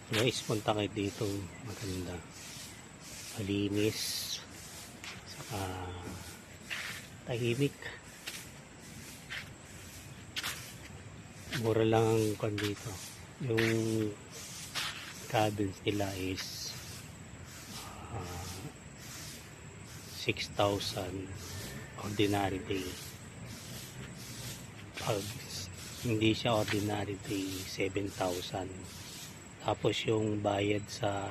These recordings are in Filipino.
Guys, punta kayo dito. Maganda, malinis, saka tahimik. Mura lang ang kwan dito. Yung cabins nila is 6,000 ordinary day. Pag hindi siya ordinary day, 7,000. Tapos yung bayad sa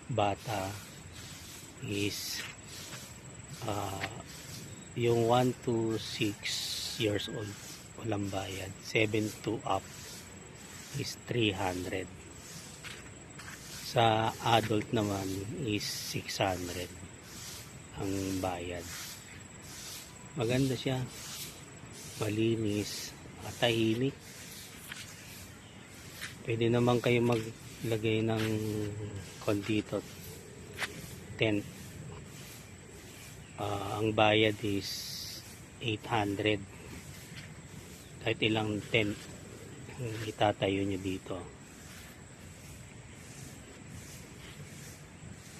bata is yung 1 to 6 years old walang bayad, 7 to up is 300. Sa adult naman is 600 ang bayad. Maganda siya, malinis, tahimik. Pwede naman kayo maglagay ng dito, tent. Ang bayad is 800. Kahit ilang tent itatayo nyo dito.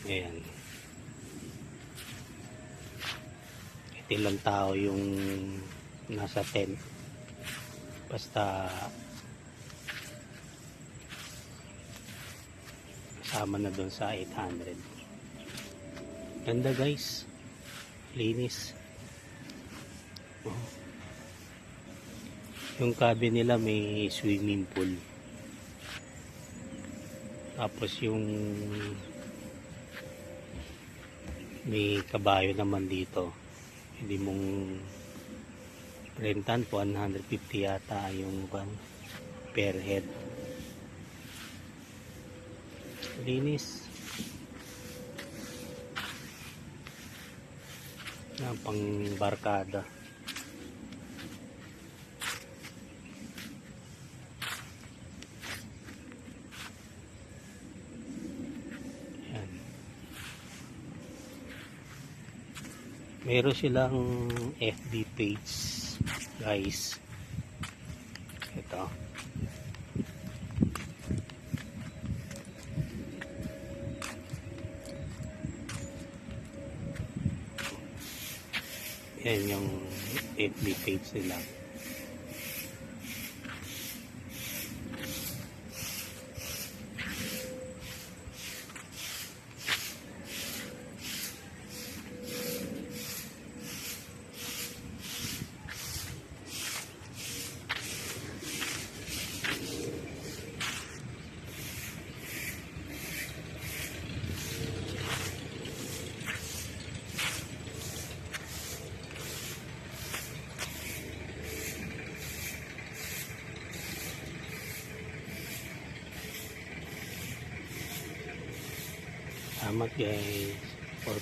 Ayan. Kahit ilang tao yung nasa tent. Basta kasama na doon sa 800. Ganda guys, linis. Yung cabin nila may swimming pool, tapos yung may kabayo naman dito. Hindi mong rentan, 150 yata yung per head. Linis na pang barkada. Yan. Meron silang FB page guys. Ito. Yan yung FB page nila. Salamat guys for